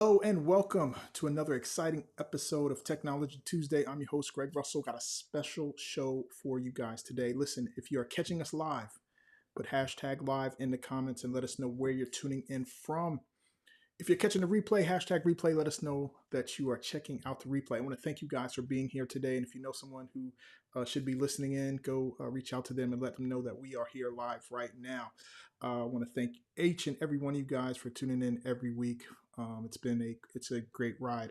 Hello and welcome to another exciting episode of Technology Tuesday. I'm your host, Greg Russell. Got a special show for you guys today. Listen, if you are catching us live, put hashtag live in the comments and let us know where you're tuning in from. If you're catching the replay, hashtag replay, let us know that you are checking out the replay. I want to thank you guys for being here today. And if you know someone who should be listening in, go reach out to them and let them know that we are here live right now. I want to thank each and every one of you guys for tuning in every week. It's a great ride.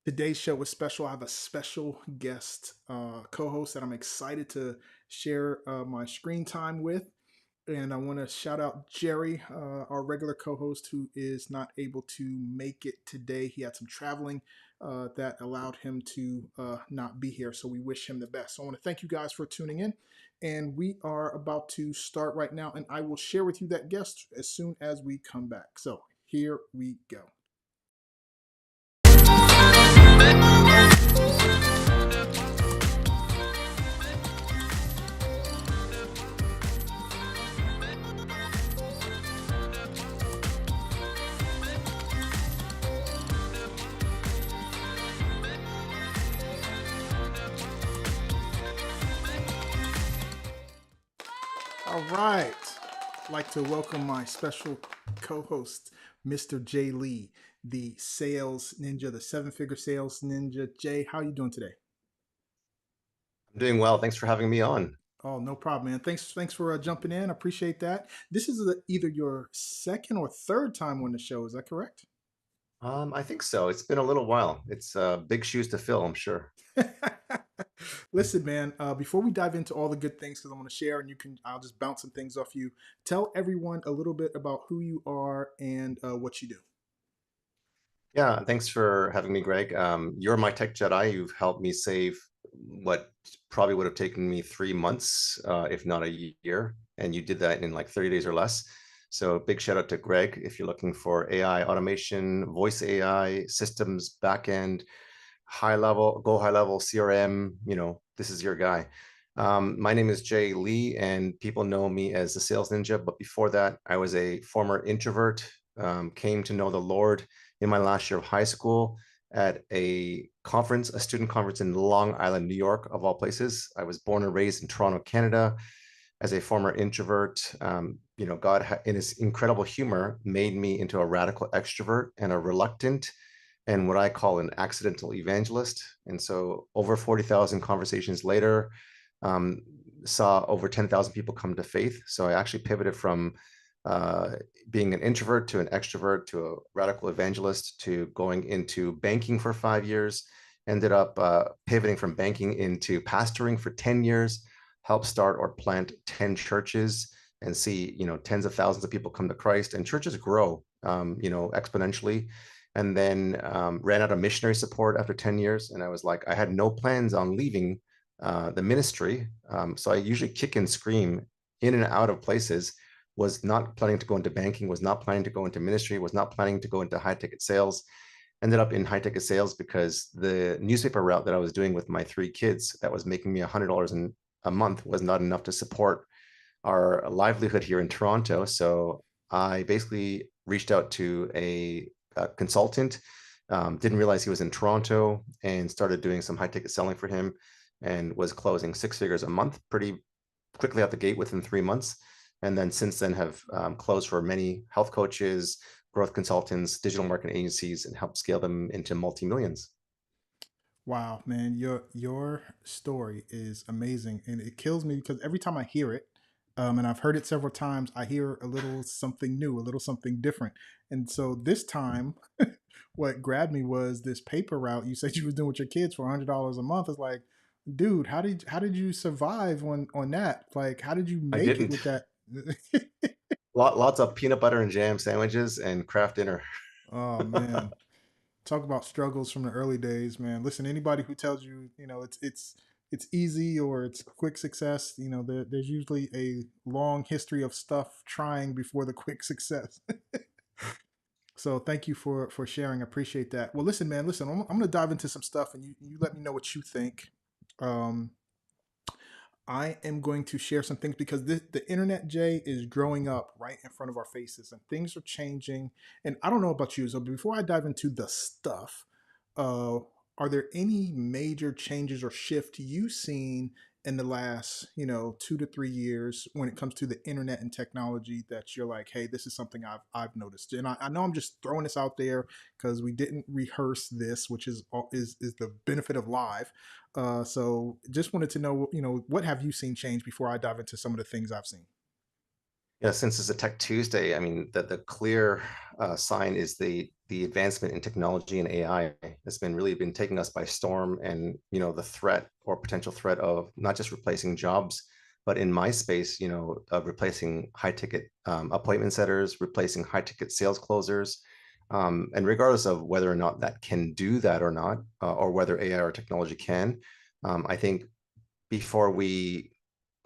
Today's show is special. I have a special guest co-host that I'm excited to share my screen time with. And I want to shout out Jerry, our regular co host, who is not able to make it today. He had some traveling that allowed him to not be here. So we wish him the best. So I want to thank you guys for tuning in. And we are about to start right now. And I will share with you that guest as soon as we come back. So here we go. All right. I'd like to welcome my special co-host, Mr. Jay Lee, the sales ninja, the seven-figure sales ninja. Jay, how are you doing today? I'm doing well. Thanks for having me on. Oh, no problem, man. Thanks for jumping in. I appreciate that. This is either your second or third time on the show. Is that correct? I think so. It's been a little while. It's big shoes to fill, I'm sure. Listen, man. Before we dive into all the good things, because I want to share, and I'll just bounce some things off you. Tell everyone a little bit about who you are and what you do. Yeah, thanks for having me, Greg. You're my tech Jedi. You've helped me save what probably would have taken me 3 months, if not a year. And you did that in like 30 days or less. So big shout out to Greg if you're looking for AI automation, voice AI, systems, backend, go high level CRM, this is your guy. My name is Jay Lee, and people know me as the sales ninja. But before that, I was a former introvert, came to know the Lord in my last year of high school at a conference, a student conference in Long Island, New York, of all places. I was born and raised in Toronto, Canada. As a former introvert, God, in his incredible humor, made me into a radical extrovert and a reluctant and what I call an accidental evangelist. And so, over 40,000 conversations later, um, saw over 10,000 people come to faith. So, I actually pivoted from being an introvert to an extrovert to a radical evangelist to going into banking for 5 years. Ended up pivoting from banking into pastoring for 10 years, helped start or plant 10 churches and see, tens of thousands of people come to Christ and churches grow, exponentially. And then ran out of missionary support after 10 years. And I was like, I had no plans on leaving the ministry. So I usually kick and scream in and out of places, was not planning to go into banking, was not planning to go into ministry, was not planning to go into high ticket sales. Ended up in high ticket sales because the newspaper route that I was doing with my three kids that was making me $100 a month was not enough to support our livelihood here in Toronto. So I basically reached out to a consultant, didn't realize he was in Toronto, and started doing some high ticket selling for him and was closing six figures a month pretty quickly out the gate within 3 months. And then since then have closed for many health coaches, growth consultants, digital marketing agencies, and helped scale them into multi-millions. Wow, man, your story is amazing, and it kills me because every time I hear it, and I've heard it several times, I hear a little something new, a little something different. And so this time, what grabbed me was this paper route you said you was doing with your kids for $100 a month. It's like, dude, how did you survive on that? Like, how did you I make it didn't. with that? Lots of peanut butter and jam sandwiches and craft dinner. Oh man, talk about struggles from the early days, man. Listen, anybody who tells you, it's easy or it's quick success, there's usually a long history of stuff trying before the quick success. So thank you for sharing. I appreciate that. Well, listen, man. I'm gonna dive into some stuff, and you let me know what you think. Um, I am going to share some things because the internet, Jay, is growing up right in front of our faces and things are changing. And I don't know about you, so before I dive into the stuff, uh, are there any major changes or shift you've seen in the last, 2 to 3 years when it comes to the internet and technology that you're like, hey, this is something I've noticed? And I know I'm just throwing this out there because we didn't rehearse this, which is the benefit of live. So just wanted to know, what have you seen change before I dive into some of the things I've seen? Yeah, since it's a Tech Tuesday, I mean, the clear sign is the advancement in technology and AI has been really been taking us by storm, and the threat or potential threat of not just replacing jobs, but in my space, of replacing high ticket appointment setters, replacing high ticket sales closers, and regardless of whether or not that can do that or not, or whether AI or technology can, I think before we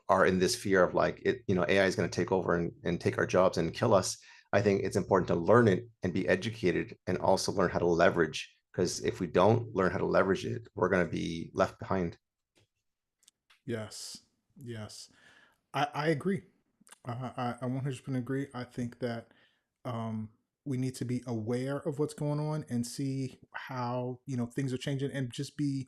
are in this fear of like AI is going to take over and take our jobs and kill us. I think it's important to learn it and be educated and also learn how to leverage, because if we don't learn how to leverage it, we're going to be left behind. Yes, yes, I agree. I 100% agree. I think that um, we need to be aware of what's going on and see how things are changing, and just be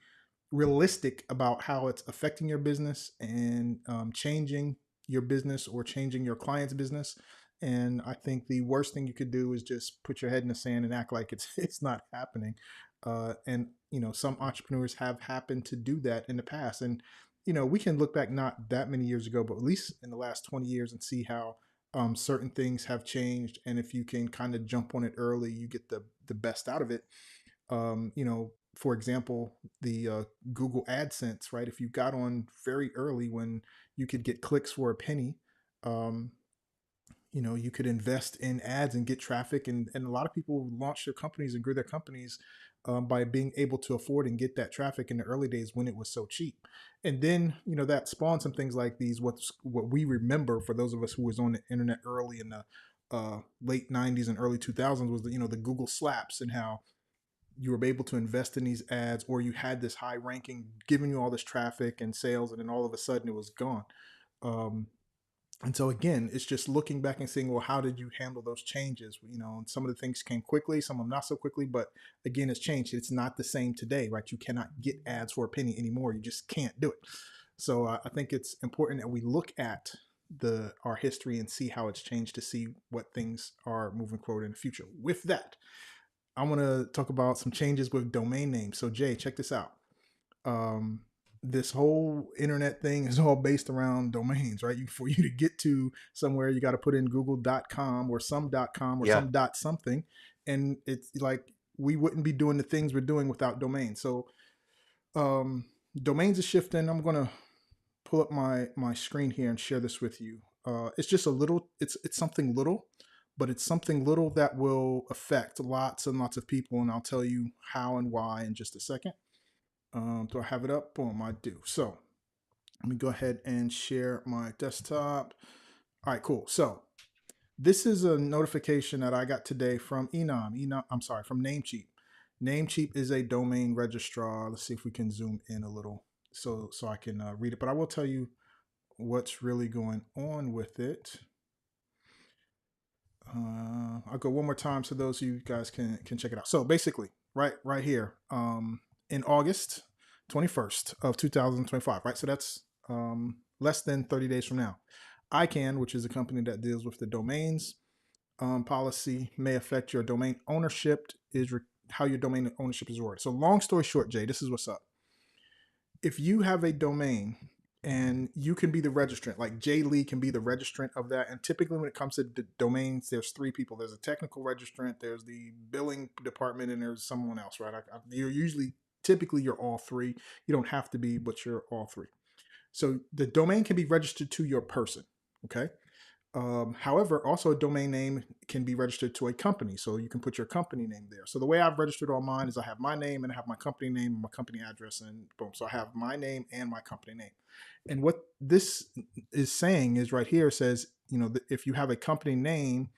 realistic about how it's affecting your business and changing your business or changing your client's business. And I think the worst thing you could do is just put your head in the sand and act like it's it's not happening. And some entrepreneurs have happened to do that in the past, and we can look back not that many years ago, but at least in the last 20 years and see how certain things have changed. And if you can kind of jump on it early, you get the best out of it. For example, the Google AdSense, right? If you got on very early when you could get clicks for a penny, um, you could invest in ads and get traffic. And a lot of people launch their companies and grew their companies by being able to afford and get that traffic in the early days when it was so cheap. And then, that spawned some things like these, what we remember for those of us who was on the internet early in the late 90s and early 2000s was the Google slaps, and how you were able to invest in these ads, or you had this high ranking giving you all this traffic and sales, and then all of a sudden it was gone. Um, and so again, it's just looking back and saying, well, how did you handle those changes? And some of the things came quickly, some of them not so quickly, but again, it's changed. It's not the same today, right? You cannot get ads for a penny anymore. You just can't do it. So I think it's important that we look at the our history and see how it's changed to see what things are moving forward in the future. With that, I want to talk about some changes with domain names. So Jay, check this out. Um, this whole internet thing is all based around domains, right? For you to get to somewhere, you got to put in google.com or some.com or Yeah. some dot something. And it's like we wouldn't be doing the things we're doing without domains. So um, domains are shifting. I'm going to pull up my screen here and share this with you. It's just a little, it's something little, but it's something little that will affect lots and lots of people. And I'll tell you how and why in just a second. Do I have it up? Boom, I do. So let me go ahead and share my desktop. All right, cool. So this is a notification that I got today from I'm sorry, from Namecheap. Namecheap is a domain registrar. Let's see if we can zoom in a little so I can read it. But I will tell you what's really going on with it. I'll go one more time so those of you guys can check it out. So basically, right here, in August 21st of 2025, right? So that's less than 30 days from now. ICANN, which is a company that deals with the domains policy, may affect your domain ownership. How your domain ownership is worded. So long story short, Jay, this is what's up. If you have a domain and you can be the registrant, like Jay Lee can be the registrant of that. And typically, when it comes to domains, there's three people: there's a technical registrant, there's the billing department, and there's someone else, right? You're usually, typically, you're all three. You don't have to be, but you're all three. So the domain can be registered to your person, okay? However, also a domain name can be registered to a company, so you can put your company name there. So the way I've registered all mine is I have my name and I have my company name and my company address, and boom. So I have my name and my company name. And what this is saying is right here, it says, if you have a company name,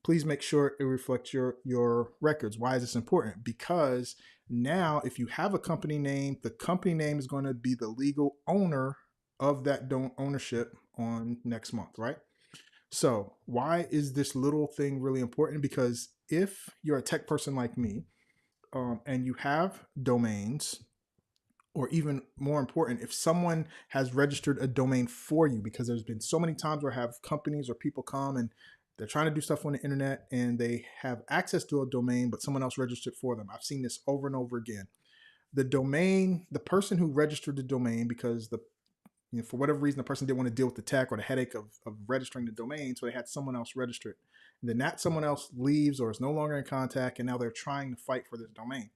please make sure it reflects your records. Why is this important? Because now if you have a company name, the company name is going to be the legal owner of that ownership on next month, right? So, why is this little thing really important? Because if you're a tech person like me, and you have domains, or even more important, if someone has registered a domain for you, because there's been so many times where I have companies or people come and they're trying to do stuff on the internet and they have access to a domain, but someone else registered for them. I've seen this over and over again. The person who registered the domain, because for whatever reason, the person didn't want to deal with the tech or the headache of registering the domain, so they had someone else register it. And then that someone else leaves or is no longer in contact, and now they're trying to fight for this domain.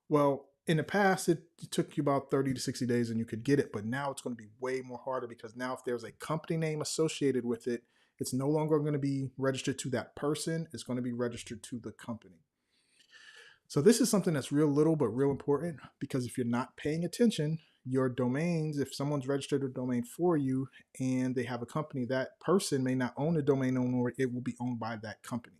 Well, in the past, it took you about 30 to 60 days and you could get it, but now it's going to be way more harder, because now if there's a company name associated with it, it's no longer going to be registered to that person, it's going to be registered to the company. So this is something that's real little but real important, because if you're not paying attention, your domains, if someone's registered a domain for you and they have a company, that person may not own the domain no more, it will be owned by that company.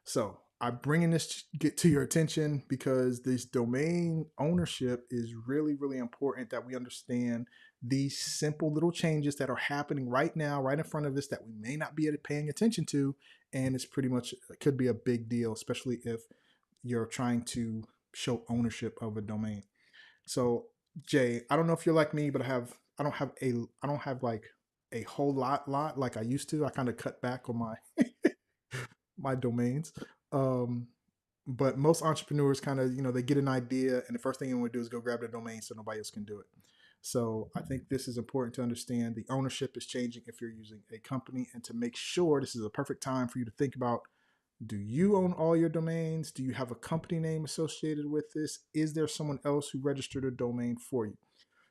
So I'm bringing this to get to your attention because this domain ownership is really, really important, that we understand these simple little changes that are happening right now, right in front of us, that we may not be paying attention to. And it's pretty much, it could be a big deal, especially if you're trying to show ownership of a domain. So Jay, I don't know if you're like me, but I don't have like a whole lot like I used to. I kind of cut back on my domains. Um, but most entrepreneurs kind of, they get an idea and the first thing they want to do is go grab the domain so nobody else can do it. So I think this is important to understand. The ownership is changing if you're using a company, and to make sure, this is a perfect time for you to think about, do you own all your domains? Do you have a company name associated with this? Is there someone else who registered a domain for you?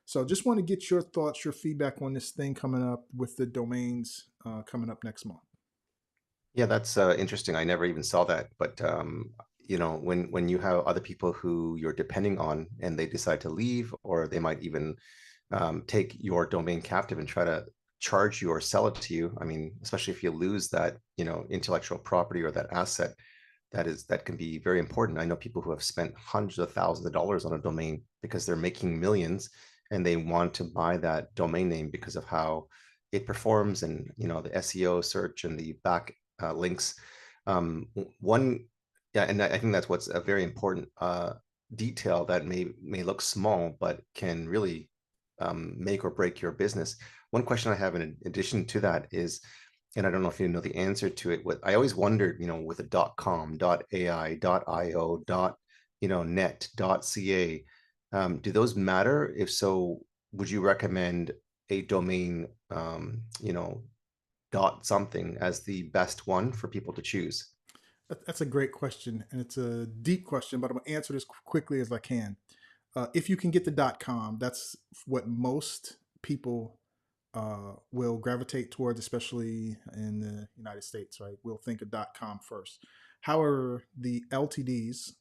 So just want to get your thoughts, your feedback on this thing coming up with the domains coming up next month. Yeah, that's interesting. I never even saw that. But when you have other people who you're depending on and they decide to leave, or they might even take your domain captive and try to charge you or sell it to you. I mean, especially if you lose that, intellectual property or that asset, that can be very important. I know people who have spent hundreds of thousands of dollars on a domain because they're making millions, and they want to buy that domain name because of how it performs, and the SEO search and the back links. One, yeah, and I think that's what's a very important detail that may look small but can really make or break your business. One question I have in addition to that is, and I don't know if you know the answer to it, what I always wondered, with a .com, .ai, .io, .net, .ca, do those matter? If so, would you recommend a domain, dot something as the best one for people to choose? That's a great question, and it's a deep question, but I'm gonna answer this quickly as I can. If you can get the .com, that's what most people will gravitate towards, especially in the United States. Right? We'll think of .com first. However, the LTDs,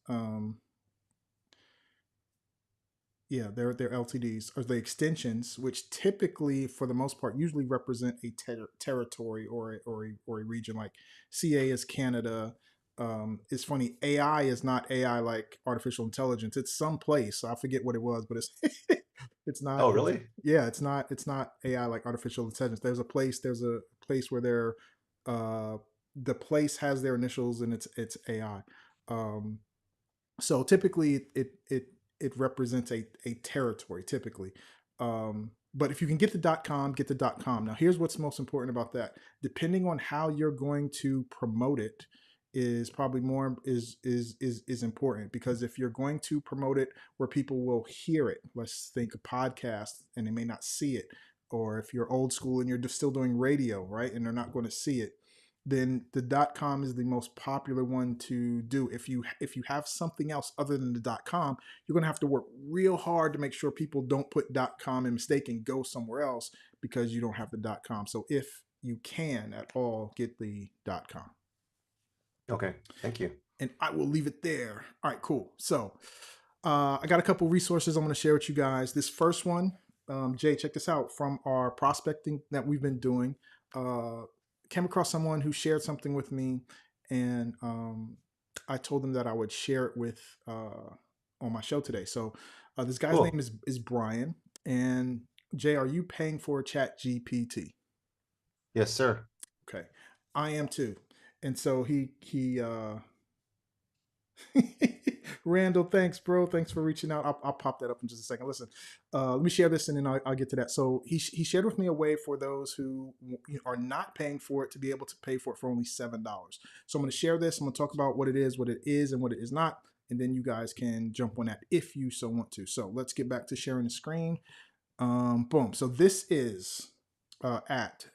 yeah, they're LTDs, or the extensions, which typically, for the most part, usually represent a territory, or a region. Like CA is Canada. It's funny. AI is not AI like artificial intelligence. It's someplace. I forget what it was, but it's it's not. Oh, It's really? yeah. It's not AI like artificial intelligence. There's a place where uh, the place has their initials and it's AI. Um, so typically it represents a territory typically. But if you can get the .com, get the .com. Now here's what's most important about that. Depending on how you're going to promote it, is probably more is important, because if you're going to promote it where people will hear it, let's think a podcast, and they may not see it, or if you're old school and you're just still doing radio, right, and they're not going to see it, then the .com is the most popular one to do. If you have something else other than the .com, you're going to have to work real hard to make sure people don't put .com in mistake and go somewhere else because you don't have the .com. So if you can at all, get the .com. Okay, thank you. And I will leave it there. All right, cool. So I got a couple resources I'm going to share with you guys. This first one, Jay, check this out, from our prospecting that we've been doing. Uh, Came across someone who shared something with me, and I told them that I would share it with on my show today. So this guy's name Cool. is Brian, and Jay, are you paying for Chat GPT? Yes, sir. Okay, I am too. And so Randall, thanks, bro. Thanks for reaching out. I'll pop that up in just a second. Listen, let me share this and then I'll get to that. So he shared with me a way for those who are not paying for it to be able to pay for it for only $7. So I'm going to share this. I'm going to talk about what it is, and what it is not, and then you guys can jump on that if you so want to. So let's get back to sharing the screen. Boom. So this is at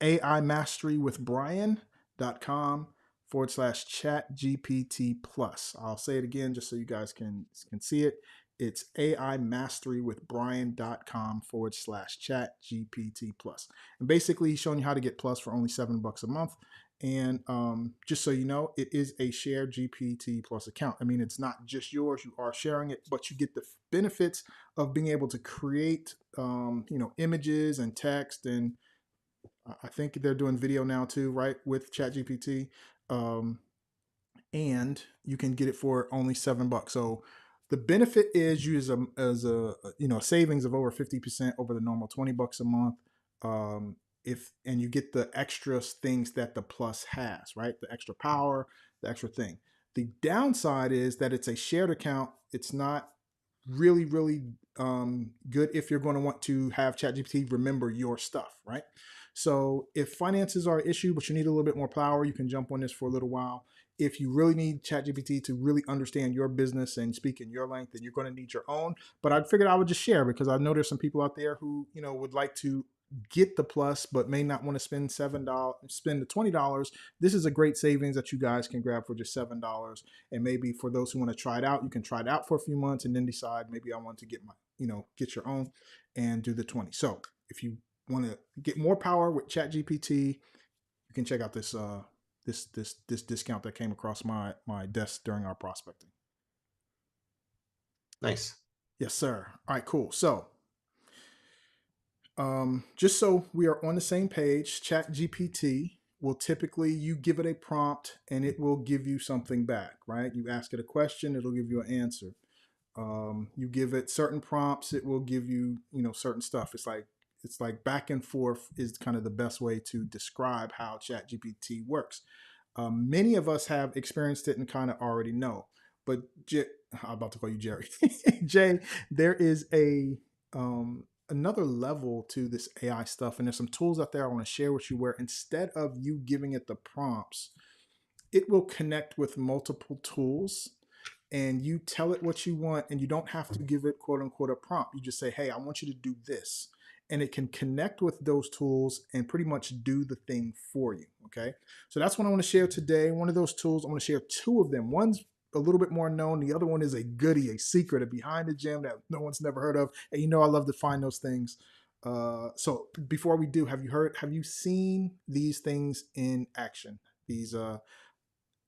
AImasterywithbrian.com/chat GPT plus. I'll say it again just so you guys can see it. It's AImasterywithbrian.com/chat GPT plus. And basically, he's showing you how to get plus for only $7 a month. And just so you know, it is a shared GPT plus account. I mean, it's not just yours; you are sharing it, but you get the benefits of being able to create, images and text, and I think they're doing video now too, right? With ChatGPT, um, and you can get it for only $7. So the benefit is you as a savings of over 50% over the normal $20 a month. If and you get the extra things that the Plus has, right? The extra power, the extra thing. The downside is that it's a shared account. It's not really good if you're going to want to have ChatGPT remember your stuff, right? So if finances are an issue, but you need a little bit more power, you can jump on this for a little while. If you really need ChatGPT to really understand your business and speak in your language, then you're going to need your own. But I figured I would just share because I know there's some people out there who would like to get the plus but may not want to spend spend the $20. This is a great savings that you guys can grab for just $7. And maybe for those who want to try it out, you can try it out for a few months and then decide maybe I want to get get your own and do the 20. So if you want to get more power with ChatGPT, you can check out this discount that came across my desk during our prospecting. Nice. Yes, sir. All right, cool. So just so we are on the same page, ChatGPT will typically, you give it a prompt and it will give you something back, right? You ask it a question, it'll give you an answer. You give it certain prompts, it will give you certain stuff. It's like back and forth is kind of the best way to describe how ChatGPT works. Many of us have experienced it and kind of already know. But I'm about to call you Jerry. Jay, there is another level to this AI stuff, and there's some tools out there I want to share with you where instead of you giving it the prompts, it will connect with multiple tools and you tell it what you want and you don't have to give it quote unquote a prompt. You just say, hey, I want you to do this. And it can connect with those tools and pretty much do the thing for you. Okay. So that's what I want to share today. One of those tools, I'm going to share two of them. One's a little bit more known. The other one is a goodie, a secret, a behind the gem that no one's never heard of. And I love to find those things. So before we do, have you seen these things in action? These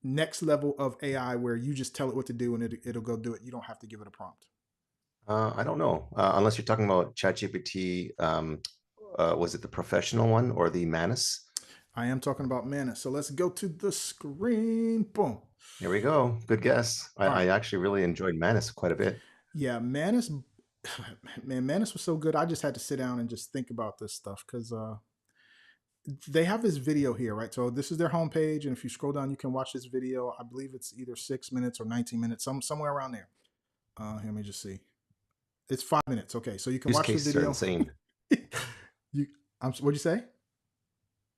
next level of AI where you just tell it what to do and it'll go do it. You don't have to give it a prompt. I don't know, unless you're talking about ChatGPT. Was it the professional one or the Manus? I am talking about Mana. So let's go to the screen. Boom. Here we go. Good guess. All right. I actually really enjoyed Manus quite a bit. Yeah, Manus. Man, Manus was so good. I just had to sit down and just think about this stuff because they have this video here, right? So this is their homepage, and if you scroll down, you can watch this video. I believe it's either 6 minutes or 19 minutes, somewhere around there. Let me just see. It's 5 minutes. Okay, so you can Use watch the cases are video. insane. What'd you say?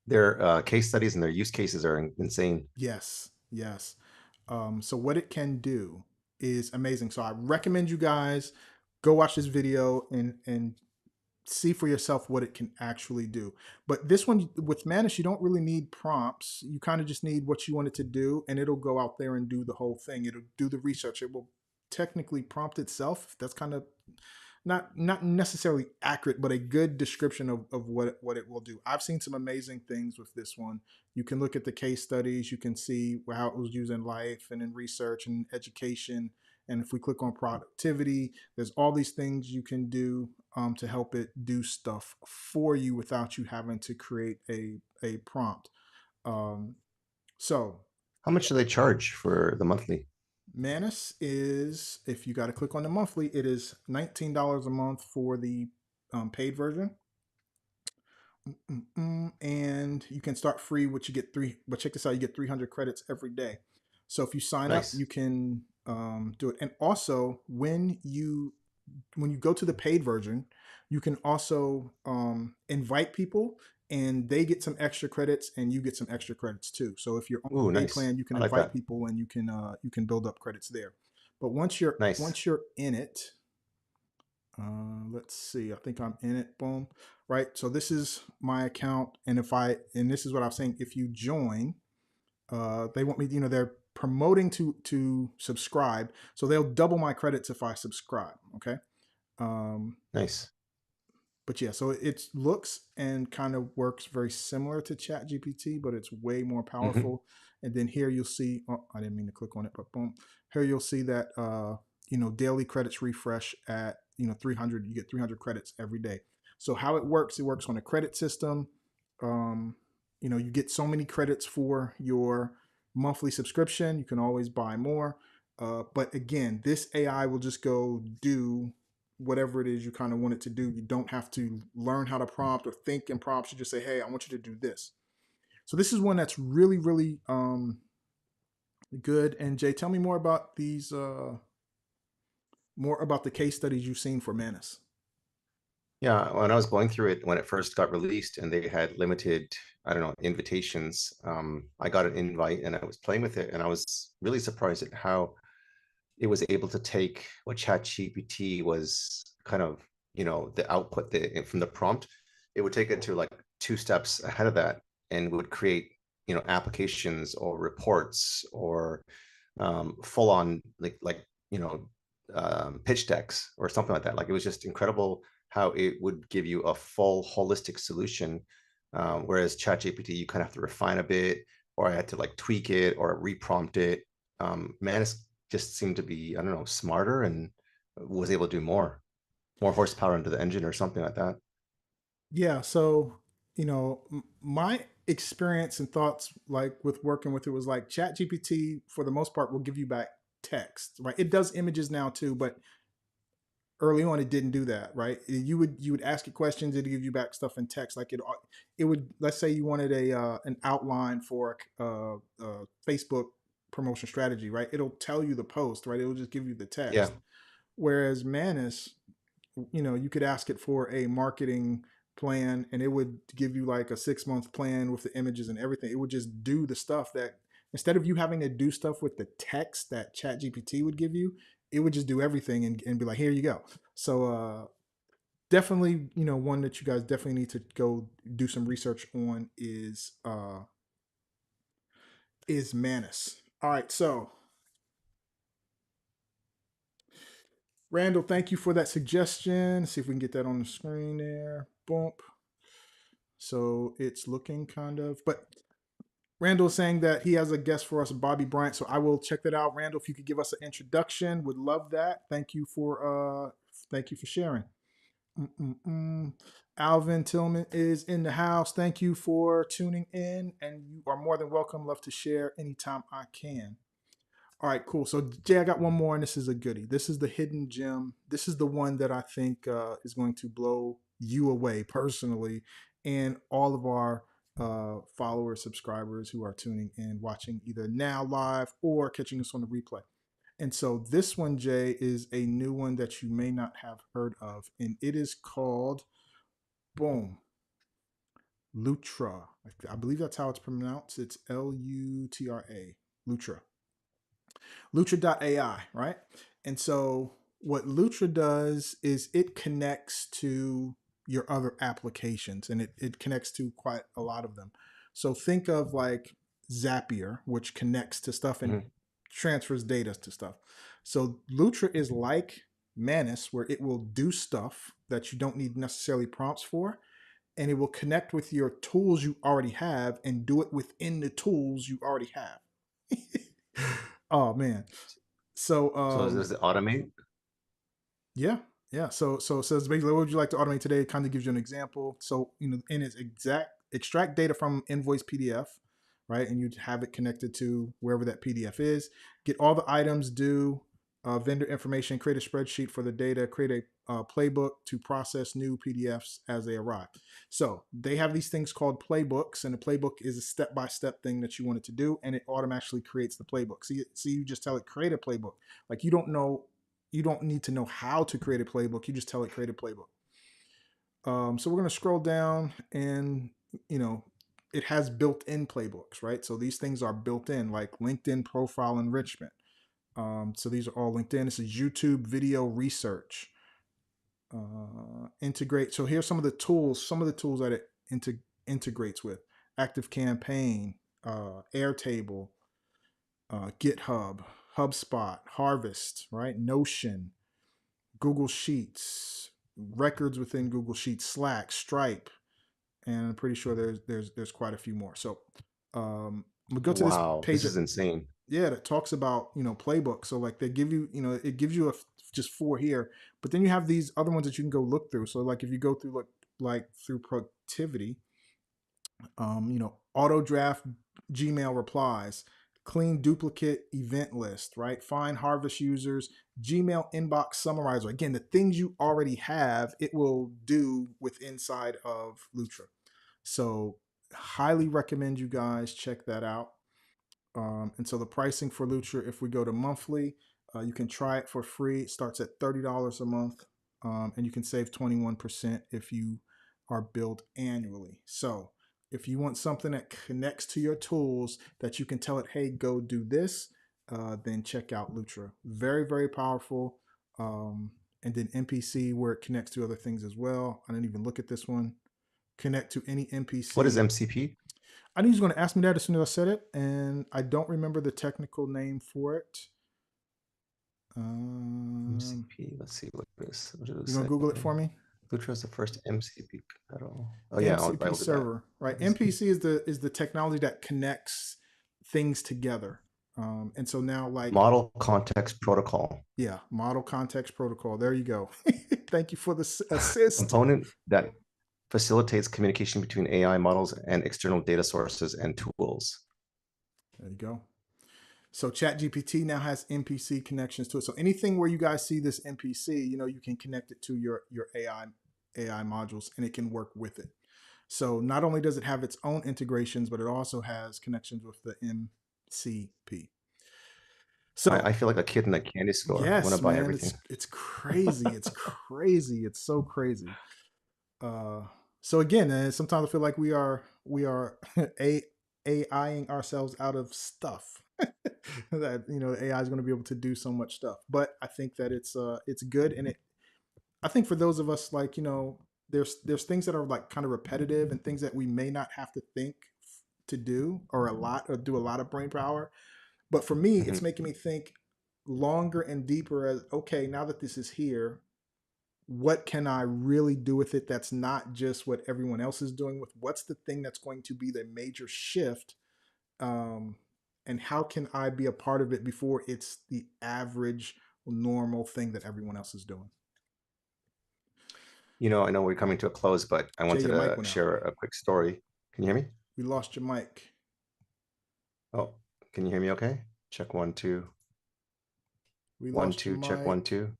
Their case studies and their use cases are insane. Yes, yes. So what it can do is amazing. So I recommend you guys go watch this video and see for yourself what it can actually do. But this one with Manus, you don't really need prompts. You kind of just need what you want it to do, and it'll go out there and do the whole thing. It'll do the research. It will technically prompt itself. That's kind of not necessarily accurate, but a good description of what it will do. I've seen some amazing things with this one. You can look at the case studies. You can see how it was used in life and in research and education. And if we click on productivity, there's all these things you can do to help it do stuff for you without you having to create a prompt. So How much do they charge for the monthly? Manus is, if you got to click on the monthly, it is $19 a month for the paid version. And you can start free, which you get three. But check this out: you get 300 credits every day. So if you sign up, Nice. you can do it. And also, when you go to the paid version, you can also invite people, and they get some extra credits, and you get some extra credits too. So if you're on Ooh, the paid nice. plan, you can I like invite that. people, and you can build up credits there. But Nice. once you're in it, let's see. I think I'm in it. Boom. Right. So this is my account, and and this is what I'm saying. If you join, they want me. They're promoting to subscribe, so they'll double my credits if I subscribe. Okay. Um, Nice. but yeah, so it looks and kind of works very similar to ChatGPT, but it's way more Hmm. powerful. And then here you'll see, oh, I didn't mean to click on it, but boom, here you'll see that daily credits refresh at 300. You get 300 credits every day. So how it works on a credit system. Um, you get so many credits for your monthly subscription. You can always buy more. But again, this AI will just go do whatever it is you kind of want it to do. You don't have to learn how to prompt or think in prompts. You just say, hey, I want you to do this. So this is one that's really, really good. And Jay, tell me more about more about the case studies you've seen for Manus. Yeah, when I was going through it when it first got released and they had limited, I don't know, invitations, I got an invite and I was playing with it and I was really surprised at how it was able to take what ChatGPT was kind of, the output from the prompt. It would take it to like two steps ahead of that and would create, applications or reports or full on pitch decks or something like that. Like it was just incredible how it would give you a full holistic solution. Whereas ChatGPT, you kind of have to refine a bit, or I had to like tweak it or reprompt it. Manus just seemed to be, I don't know, smarter and was able to do more horsepower into the engine or something like that. Yeah. So, my experience and thoughts like with working with it was like ChatGPT for the most part will give you back text, right? It does images now too, but early on it didn't do that, right? You would ask it questions, it'd give you back stuff in text. Like it would, let's say you wanted a an outline for Facebook promotion strategy, right? It'll tell you the post, right? It'll just give you the Yeah. text. Whereas Manus, you could ask it for a marketing plan, and it would give you like a 6 month plan with the images and everything. It would just do the stuff that, instead of you having to do stuff with the text that Chat GPT would give you, it would just do everything and be like, here you go. So definitely, one that you guys definitely need to go do some research on is Manus. All right, so Randall, thank you for that suggestion. See if we can get that on the screen there. Bump. So it's looking kind of, but Randall is saying that he has a guest for us, Bobby Bryant. So I will check that out. Randall, if you could give us an introduction, would love that. Thank you for sharing. Mm-mm-mm. Alvin Tillman is in the house. Thank you for tuning in, and you are more than welcome. Love to share anytime I can. All right, cool. So Jay, I got one more, and this is a goodie. This is the hidden gem. This is the one that I think is going to blow you away personally, and all of our followers, subscribers who are tuning in, watching either now live or catching us on the replay. And so this one, Jay, is a new one that you may not have heard of, and it is called Boom Lutra. I believe that's how it's pronounced. It's Lutra. Lutra. Lutra.ai, right? And so what Lutra does is it connects to your other applications, and it connects to quite a lot of them. So think of like Zapier, which connects to stuff and Hmm. transfers data to stuff. So Lutra is like Manus, where it will do stuff that you don't need necessarily prompts for, and it will connect with your tools you already have and do it within the tools you already have. Oh man. So So does it automate? yeah, yeah. So it says basically, what would you like to automate today? It kind of gives you an example. So in its exact extract data from invoice PDF, right? And you'd have it connected to wherever that PDF is. Get all the items due. vendor information, create a spreadsheet for the data, create a playbook to process new PDFs as they arrive. So they have these things called playbooks, and the playbook is a step-by-step thing that you want it to do, and it automatically creates the playbook. See, you just tell it create a playbook. Like you don't need to know how to create a playbook. You just tell it create a playbook. So we're going to scroll down, and you know, it has built-in playbooks, right? So these things are built in, like LinkedIn profile enrichment. So these are all LinkedIn. This is YouTube video research. Integrate. So here's some of the tools. Some of the tools that it integrates with: Active Campaign, Airtable, GitHub, HubSpot, Harvest, right? Notion, Google Sheets, records within Google Sheets, Slack, Stripe, and I'm pretty sure there's quite a few more. So we go to this Wow, page this that is insane. that talks about playbook. So like they give you it gives you just four here, but then you have these other ones that you can go look through. So like if you go through like through productivity, auto draft Gmail replies, clean duplicate event list, right? Find harvest users, Gmail inbox summarizer. Again, the things you already have, it will do with inside of Lutra. So highly recommend you guys check that out. And so the pricing for Lutra, if we go to monthly, you can try it for free. It starts at $30 a month, and you can save 21% if you are billed annually. So if you want something that connects to your tools that you can tell it, hey, go do this, then check out Lutra. Very, very powerful. And then MPC, where it connects to other things as well. I didn't even look at this one. Connect to any What is MPC. MCP? I knew he was going to ask me that as soon as I said it, and I don't remember the technical name for it. MCP. Let's see what this. What does it You gonna say? Google it for me? Lutra is the first MCP pedal. Oh yeah, MCP I'll do that. server, right? MPC is the technology that connects things together, and so now like Model Context Protocol. yeah, model context protocol. There you go. Thank you for the assist. Component that facilitates communication between AI models and external data sources and tools. There you go. So ChatGPT now has MPC connections to it. So anything where you guys see this MPC, you can connect it to your AI modules, and it can work with it. So not only does it have its own integrations, but it also has connections with the MCP. So I feel like a kid in a candy store. I want yes, to buy man, everything. it's crazy. It's crazy. It's so crazy. Uh, so again, sometimes I feel like we are AIing ourselves out of stuff. That AI is going to be able to do so much stuff, but I think that it's good, and I think for those of us like there's things that are like kind of repetitive and things that we may not have to think to do or do a lot of brain power. But for me, it's Mhm. making me think longer and deeper as okay, now that this is here, what can I really do with it that's not just what everyone else is doing with what's the thing that's going to be the major shift, um, and how can I be a part of it before it's the average normal thing that everyone else is doing. I know we're coming to a close, but I Jay, wanted your mic to went out. share a quick story. Can you hear me? We lost your mic. Oh, can you hear me okay? Check 1, 2. We 1, lost your 2, check 1, mic. 2.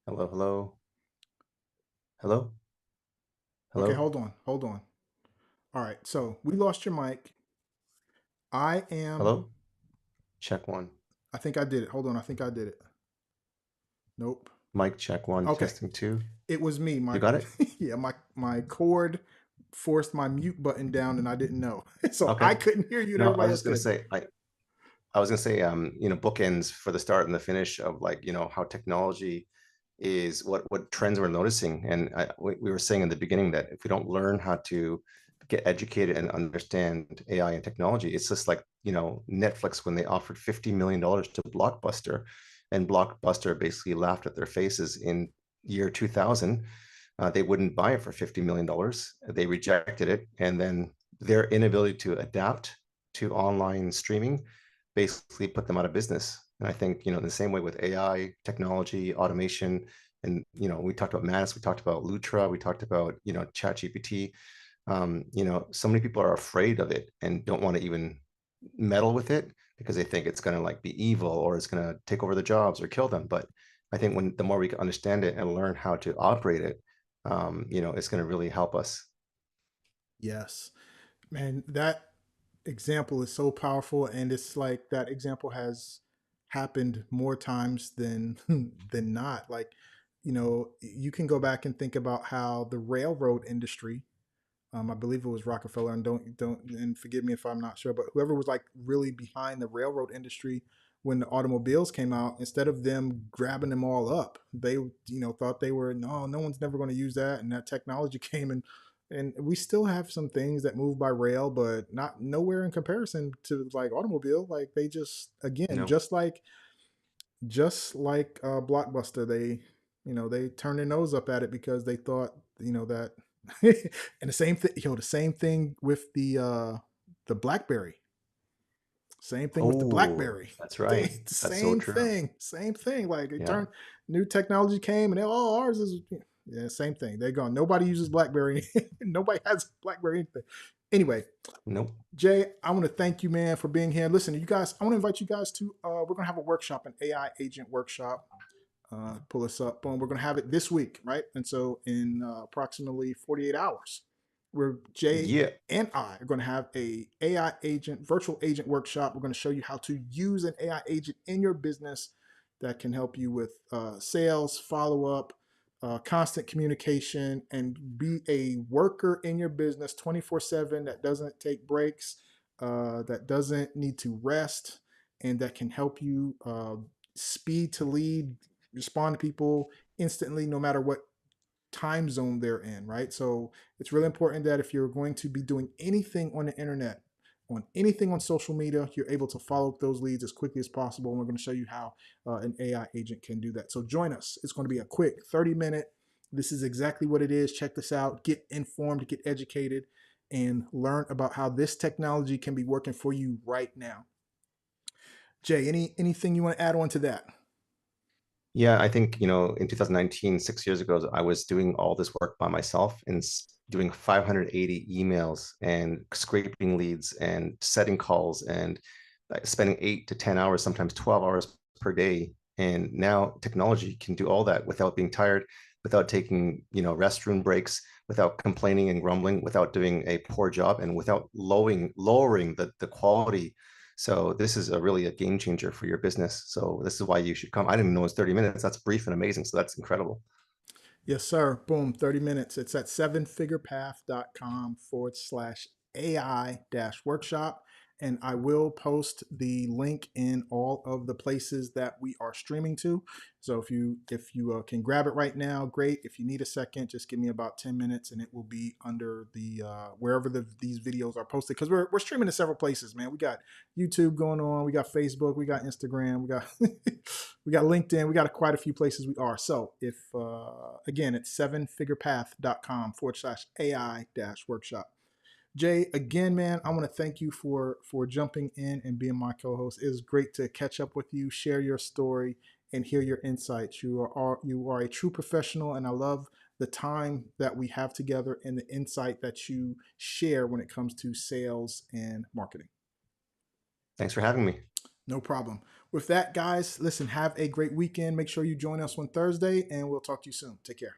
Hello, hello. Hello? Okay, Hello? hold on. Hold on. All right. So we lost your mic. I am. Hello? Check 1. I think I did it. Hold on. I think I did it. Nope. Mic check 1, Okay. testing 2. It was me. You got it? Yeah, my cord forced my mute button down and I didn't know. So I Okay. couldn't hear you and No, I everybody was else just gonna could. say, I was gonna say, bookends for the start and the finish of like, how technology is what trends we're noticing. And we were saying in the beginning that if we don't learn how to get educated and understand AI and technology, it's just like, Netflix when they offered $50 million to Blockbuster, and Blockbuster basically laughed at their faces in year 2000. They wouldn't buy it for $50 million. They rejected it. And then their inability to adapt to online streaming basically put them out of business. And I think, in the same way with AI, technology, automation, and, we talked about Manus, we talked about Lutra, we talked about, ChatGPT. So many people are afraid of it and don't want to even meddle with it. because they think it's going to like be evil or it's going to take over the jobs or kill them. But I think when the more we can understand it and learn how to operate it, it's going to really help us. Yes, man, that example is so powerful, and it's like that example has happened more times than than not. Like, you can go back and think about how the railroad industry, I believe it was Rockefeller, and don't and forgive me if I'm not sure, but whoever was like really behind the railroad industry when the automobiles came out, instead of them grabbing them all up, they thought they were, no one's never going to use that, and that technology came, and we still have some things that move by rail, but not nowhere in comparison to like automobile. Like they just, again, No. just like Blockbuster, they turned their nose up at it because they thought that. And the same thing with the BlackBerry. Same thing with the Oh, BlackBerry. that's They right. That's so same true. thing, same thing. Like they Yeah. turned new technology came and oh, ours is, yeah, same thing. They're gone. Nobody uses BlackBerry. Nobody has BlackBerry anything. Anyway, Nope. Jay, I want to thank you, man, for being here. Listen, you guys, I want to invite you guys to. We're gonna have a workshop, an AI agent workshop. Pull us up. Boom. We're going to have it this week, right? And so in approximately 48 hours, where Jay Yeah. and I are going to have a AI agent, virtual agent workshop. We're going to show you how to use an AI agent in your business that can help you with sales, follow up, constant communication, and be a worker in your business 24/7 that doesn't take breaks, that doesn't need to rest, and that can help you speed to lead, respond to people instantly, no matter what time zone they're in, right? So it's really important that if you're going to be doing anything on the internet, on anything on social media, you're able to follow up those leads as quickly as possible. And we're going to show you how an AI agent can do that. So join us. It's going to be a quick 30-minute. This is exactly what it is. Check this out. Get informed, get educated, and learn about how this technology can be working for you right now. Jay, anything you want to add on to that? Yeah, I think, in 2019, 6 years ago, I was doing all this work by myself and doing 580 emails and scraping leads and setting calls and spending 8 to 10 hours, sometimes 12 hours per day. And now technology can do all that without being tired, without taking, restroom breaks, without complaining and grumbling, without doing a poor job, and without lowering the quality. So this is really a game changer for your business. So this is why you should come. I didn't even know it's 30 minutes. That's brief and amazing. So that's incredible. Yes, sir. Boom, 30 minutes. It's at sevenfigurepath.com/, AI dash workshop. And I will post the link in all of the places that we are streaming to. So if you can grab it right now, great. If you need a second, just give me about 10 minutes and it will be under the wherever these videos are posted. Because we're streaming to several places, man. We got YouTube going on, we got Facebook, we got Instagram, we got we got LinkedIn, we got quite a few places we are. So if again, it's sevenfigurepath.com/AI dash workshop. Jay, again, man, I want to thank you for jumping in and being my co-host. It was great to catch up with you, share your story, and hear your insights. You are a true professional, and I love the time that we have together and the insight that you share when it comes to sales and marketing. Thanks for having me. No problem. With that, guys, listen, have a great weekend. Make sure you join us on Thursday, and we'll talk to you soon. Take care.